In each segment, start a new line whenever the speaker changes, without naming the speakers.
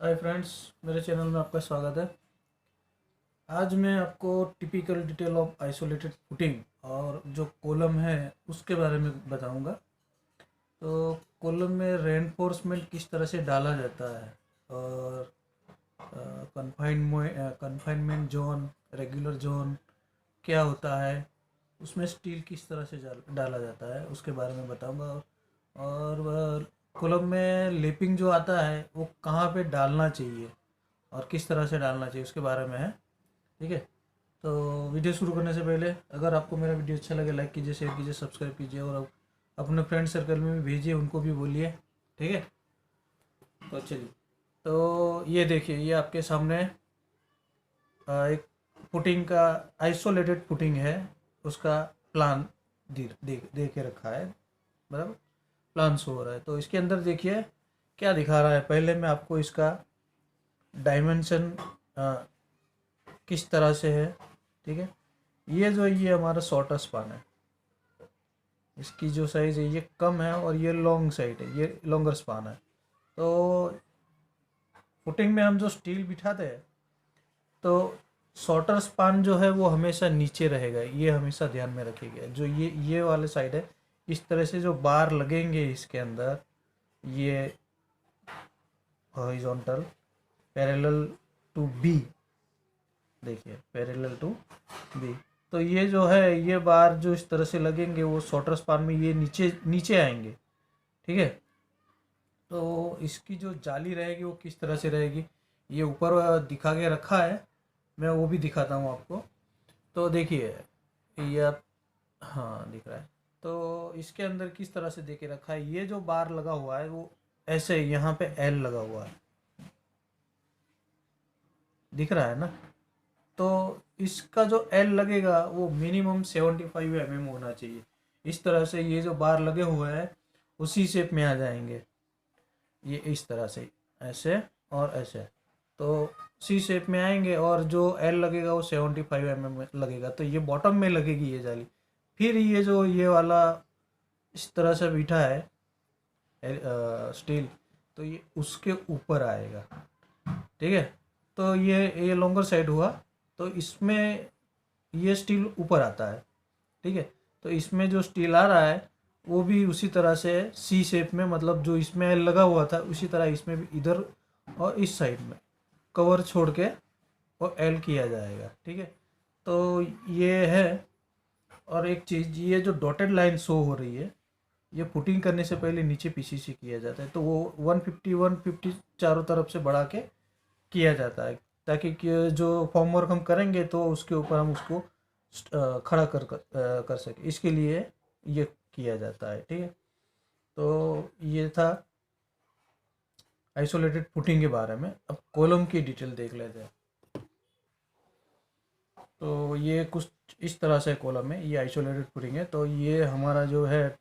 Hi friends, मेरे channel में आपका स्वागत है। आज मैं आपको typical detail of isolated footing और जो कॉलम है उसके बारे में बताऊंगा। तो कॉलम में रेनफोर्समेंट किस तरह से डाला जाता है और कन्फाइनमेंट जोन, रेगुलर जोन क्या होता है, उसमें स्टील किस तरह से डाला जाता है उसके बारे में बताऊंगा। और कॉलम में लेपिंग जो आता है वो कहाँ पे डालना चाहिए और किस तरह से डालना चाहिए उसके बारे में है। ठीक है। तो वीडियो शुरू करने से पहले अगर आपको मेरा वीडियो अच्छा लगे लाइक कीजिए, शेयर कीजिए, सब्सक्राइब कीजिए और अपने फ्रेंड सर्कल में भी भेजिए, उनको भी बोलिए। ठीक है। तो चलिए, तो ये देखिए, ये आपके सामने एक पुटिंग का आइसोलेटेड पुटिंग है, उसका प्लान दे के रखा है। मतलब प्लान शो हो रहा है, तो इसके अंदर देखिए क्या दिखा रहा है। पहले मैं आपको इसका डायमेंशन किस तरह से है। ठीक है। ये हमारा शॉर्टर स्पान है, इसकी जो साइज़ है ये कम है और ये लॉन्ग साइड है, ये लॉन्गर स्पान है। तो फुटिंग में हम जो स्टील बिठाते हैं तो शॉर्टर स्पान जो है वो हमेशा नीचे रहेगा, ये हमेशा ध्यान में रखिएगा। जो ये वाले साइड है, इस तरह से जो बार लगेंगे इसके अंदर, ये हॉरिजॉन्टल पैरेलल टू बी, देखिए पैरेलल टू बी। तो ये जो है, ये बार जो इस तरह से लगेंगे वो शॉर्टर स्पान में ये नीचे नीचे आएंगे। ठीक है। तो इसकी जो जाली रहेगी वो किस तरह से रहेगी, ये ऊपर दिखा के रखा है, मैं वो भी दिखाता हूँ आपको। तो देखिए, ये आप, हाँ दिख रहा है। तो इसके अंदर किस तरह से दे के रखा है, ये जो बार लगा हुआ है वो ऐसे यहाँ पे एल लगा हुआ है, दिख रहा है ना। तो इसका जो एल लगेगा वो मिनिमम 75 होना चाहिए। इस तरह से ये जो बार लगे हुए हैं उसी शेप में आ जाएंगे, ये इस तरह से, ऐसे और ऐसे। तो सी शेप में आएंगे और जो एल लगेगा वो 75 में लगेगा, तो ये बॉटम में लगेगी ये जाली। फिर ये जो ये वाला इस तरह से बिठा है स्टील, तो ये उसके ऊपर आएगा। ठीक है। तो ये लॉन्गर साइड हुआ, तो इसमें ये स्टील ऊपर आता है। ठीक है। तो इसमें जो स्टील आ रहा है वो भी उसी तरह से सी शेप में, मतलब जो इसमें एल लगा हुआ था उसी तरह इसमें भी इधर और इस साइड में कवर छोड़ के और एल किया जाएगा। ठीक है। तो ये है। और एक चीज़, ये जो डॉटेड लाइन शो हो रही है, ये पुटिंग करने से पहले नीचे पीसीसी किया जाता है, तो वो 150 चारों तरफ से बढ़ा के किया जाता है, ताकि जो फॉर्म वर्क हम करेंगे तो उसके ऊपर हम उसको खड़ा कर सके, इसके लिए ये किया जाता है। ठीक है। तो ये था आइसोलेटेड पुटिंग के बारे में। अब कॉलम की डिटेल देख लेते हैं। तो ये कुछ इस तरह से कॉलम है, ये आइसोलेटेड पुटिंग है। तो ये हमारा जो है,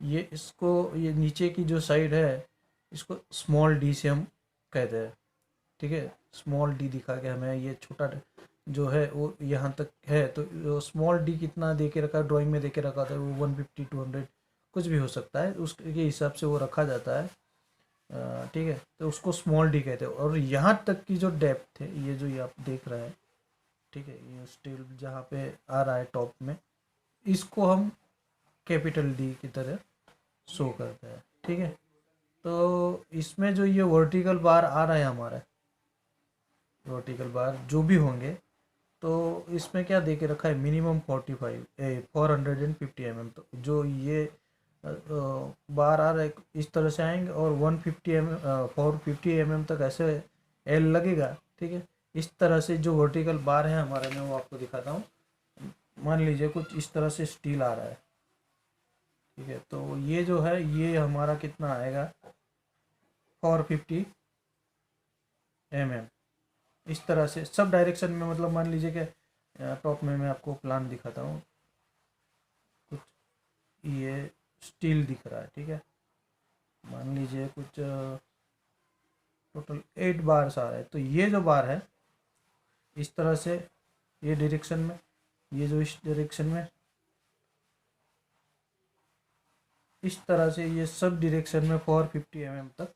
ये इसको, ये नीचे की जो साइड है इसको स्मॉल डी से हम कहते हैं। ठीक है। स्मॉल डी दिखा के हमें, ये छोटा जो है वो यहाँ तक है, तो स्मॉल डी कितना दे के रखा, ड्राइंग में दे के रखा था वो 150 200 कुछ भी हो सकता है, उसके हिसाब से वो रखा जाता है। ठीक है। तो उसको स्मॉल डी कहते हैं। और यहाँ तक की जो डेप्थ है, ये जो ये आप देख रहे हैं, ठीक है, ये स्टील जहाँ पे आ रहा है टॉप में, इसको हम कैपिटल डी की तरह शो करते हैं। ठीक है। तो इसमें जो ये वर्टिकल बार आ रहा है हमारा, वर्टिकल बार जो भी होंगे, तो इसमें क्या दे के रखा है, मिनिमम 450 तो जो ये बार आ रहा है इस तरह से आएंगे और 450 तक ऐसे एल लगेगा। ठीक है। इस तरह से जो वर्टिकल बार है हमारे में, वो आपको दिखाता हूँ। मान लीजिए कुछ इस तरह से स्टील आ रहा है। ठीक है। तो ये जो है, ये हमारा कितना आएगा, 450 इस तरह से सब डायरेक्शन में। मतलब मान लीजिए कि टॉप में मैं आपको प्लान दिखाता हूँ, कुछ ये स्टील दिख रहा है। ठीक है। मान लीजिए कुछ टोटल 8 बार्स आ रहा है, तो ये जो बार है इस तरह से, ये डायरेक्शन में, ये जो इस डायरेक्शन में, इस तरह से ये सब डायरेक्शन में 450 तक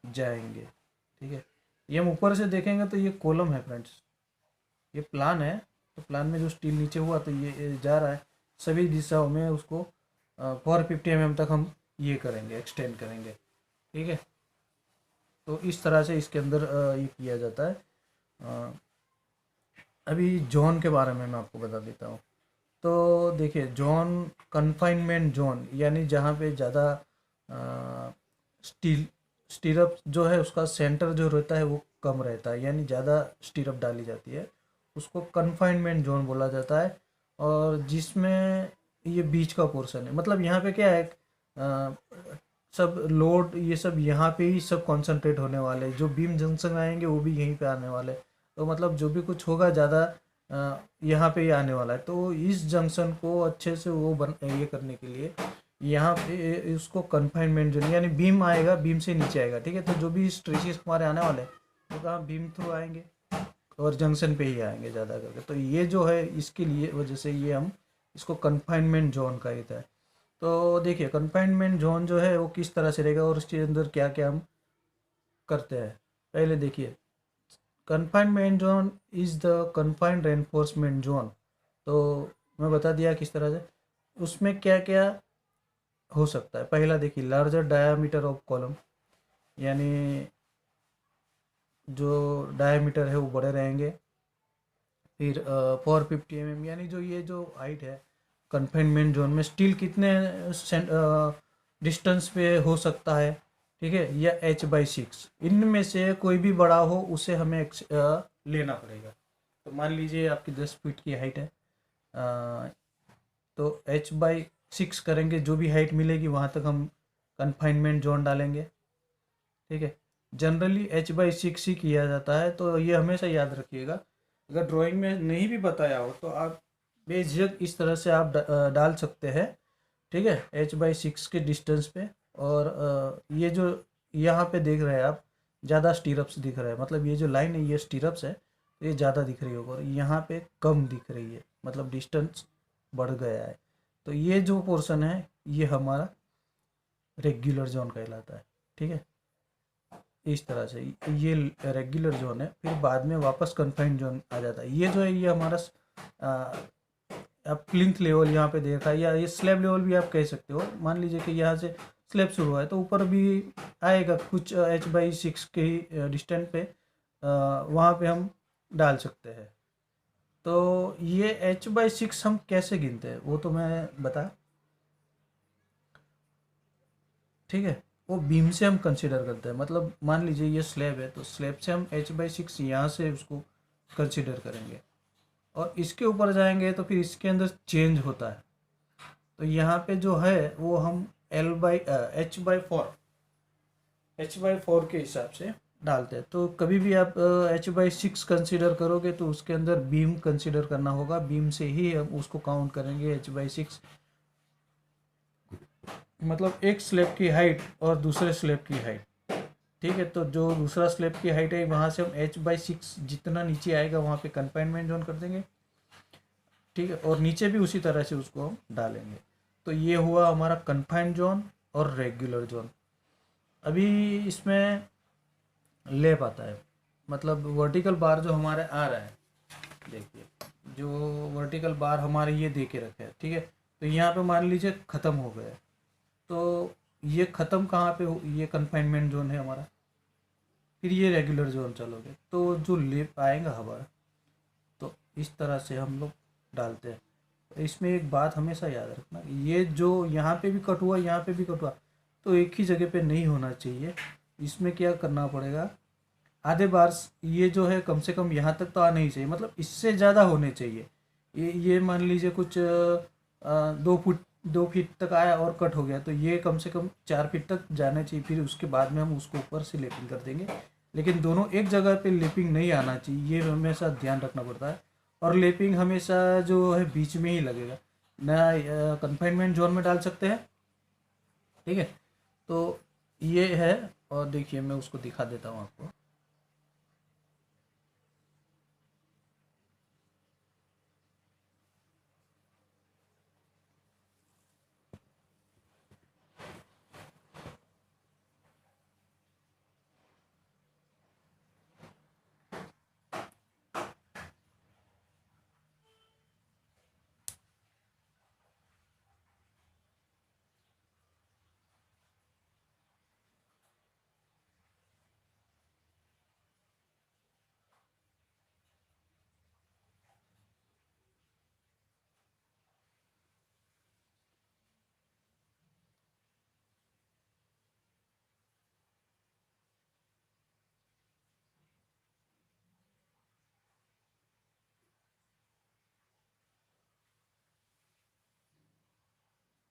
जाएंगे। ठीक है। ये हम ऊपर से देखेंगे तो ये कॉलम है फ्रेंड्स, ये प्लान है। तो प्लान में जो स्टील नीचे हुआ तो ये जा रहा है सभी दिशाओं में, उसको 450 mm तक हम ये करेंगे, एक्सटेंड करेंगे। ठीक है, तो इस तरह से इसके अंदर ये किया जाता है। अभी जोन के बारे में मैं आपको बता देता हूँ। तो देखिए, जोन कन्फाइनमेंट जोन यानी जहाँ पे ज़्यादा स्टीरअप जो है उसका सेंटर जो रहता है वो कम रहता है, यानी ज़्यादा स्टीरअप डाली जाती है, उसको कन्फाइनमेंट जोन बोला जाता है। और जिसमें ये बीच का पोर्शन है, मतलब यहाँ पे क्या है, सब लोड ये सब यहाँ पे ही सब कॉन्सेंट्रेट होने वाले हैं, जो बीम जंक्शन आएंगे वो भी यहीं पे आने वाले हैं। तो मतलब जो भी कुछ होगा ज़्यादा यहाँ पे ही आने वाला है। तो इस जंक्शन को अच्छे से वो ये करने के लिए यहाँ पे इसको कन्फाइनमेंट जोन, यानी बीम आएगा, बीम से नीचे आएगा। ठीक है, तो जो भी स्ट्रेचेस हमारे आने वाले हैं वो कहाँ बीम थ्रू आएंगे और जंक्शन पे ही आएंगे ज़्यादा करके। तो ये जो है इसके लिए वजह से ये हम इसको कन्फाइनमेंट जोन कहते हैं। तो देखिए, कन्फाइनमेंट जोन जो है वो किस तरह से रहेगा और उसके अंदर क्या क्या हम करते हैं। पहले देखिए, confinement zone is the confined reinforcement zone. तो मैं बता दिया किस तरह से, उसमें क्या क्या हो सकता है। पहला देखिए, लार्जर डायामीटर ऑफ कॉलम, यानी जो डायामीटर है वो बड़े रहेंगे। फिर 450 mm, यानी जो ये जो हाइट है कन्फाइनमेंट जोन में, स्टील कितने डिस्टेंस पे हो सकता है, ठीक है, या h/6, इनमें से कोई भी बड़ा हो उसे हमें लेना पड़ेगा। तो मान लीजिए आपकी 10 फीट की हाइट है, तो h/6 करेंगे, जो भी हाइट मिलेगी वहाँ तक हम कन्फाइनमेंट जोन डालेंगे। ठीक है, जनरली h/6 ही किया जाता है, तो ये हमेशा याद रखिएगा। अगर ड्राइंग में नहीं भी बताया हो तो आप बेझिझक इस तरह से आप डाल सकते हैं। ठीक है, h/6 के डिस्टेंस पे। और ये जो यहाँ पे देख रहे हैं आप, ज़्यादा स्टीरअप्स दिख रहे हैं, मतलब ये जो लाइन है ये स्टीरअप्स है, ये ज़्यादा दिख रही होगा, और यहाँ पे कम दिख रही है, मतलब डिस्टेंस बढ़ गया है। तो ये जो पोर्शन है ये हमारा रेगुलर जोन कहलाता है। ठीक है, इस तरह से ये रेगुलर जोन है। फिर बाद में वापस कन्फाइंड जोन आ जाता है। ये जो है ये हमारा आप प्लिंथ लेवल यहाँ पे देखा, या ये स्लैब लेवल भी आप कह सकते हो। मान लीजिए कि यहाँ से स्लैब शुरू है तो ऊपर भी आएगा कुछ h/6 के डिस्टेंस पे, वहाँ पे हम डाल सकते हैं। तो ये h/6 हम कैसे गिनते हैं वो तो मैं बता, ठीक है, वो बीम से हम कंसिडर करते हैं। मतलब मान लीजिए ये स्लैब है तो स्लैब से हम h/6 यहाँ से उसको कंसिडर करेंगे, और इसके ऊपर जाएंगे तो फिर इसके अंदर चेंज होता है। तो यहाँ पे जो है वो हम h/4 के हिसाब से डालते हैं। तो कभी भी आप h/6 कंसिडर करोगे तो उसके अंदर बीम कंसिडर करना होगा, बीम से ही हम उसको काउंट करेंगे h/6। मतलब एक स्लैब की हाइट और दूसरे स्लैब की हाइट। ठीक है, तो जो दूसरा स्लैब की हाइट है वहाँ से हम h/6 जितना नीचे आएगा वहाँ पे कन्फाइनमेंट जोन कर देंगे। ठीक है, और नीचे भी उसी तरह से उसको हम डालेंगे। तो ये हुआ हमारा कन्फाइंड जोन और रेगुलर जोन। अभी इसमें लेप आता है, मतलब वर्टिकल बार जो हमारे आ रहा है, देखिए जो वर्टिकल बार हमारे ये दे के रखे हैं। ठीक है, तो यहाँ पे मान लीजिए ख़त्म हो गया, तो ये ख़त्म कहाँ पे ये कन्फाइनमेंट जोन है हमारा। फिर ये रेगुलर जोन चलोगे तो जो लेप आएगा हमारा, तो इस तरह से हम लोग डालते हैं। तो इसमें एक बात हमेशा याद रखना, ये जो यहाँ पे भी कट हुआ यहाँ पे भी कट हुआ तो एक ही जगह पे नहीं होना चाहिए। इसमें क्या करना पड़ेगा, आधे बार ये जो है कम से कम यहाँ तक तो आना ही चाहिए, मतलब इससे ज़्यादा होने चाहिए। ये मान लीजिए कुछ 2 फीट तक आया और कट हो गया, तो ये कम से कम 4 फीट तक जाना चाहिए। फिर उसके बाद में हम उसको ऊपर से लेपिंग कर देंगे, लेकिन दोनों एक जगह पे लेपिंग नहीं आना चाहिए, ये हमेशा ध्यान रखना पड़ता है। और लेपिंग हमेशा जो है बीच में ही लगेगा, ना कन्फाइनमेंट जोन में डाल सकते हैं। ठीक है, तो ये है। और देखिए मैं उसको दिखा देता हूँ आपको।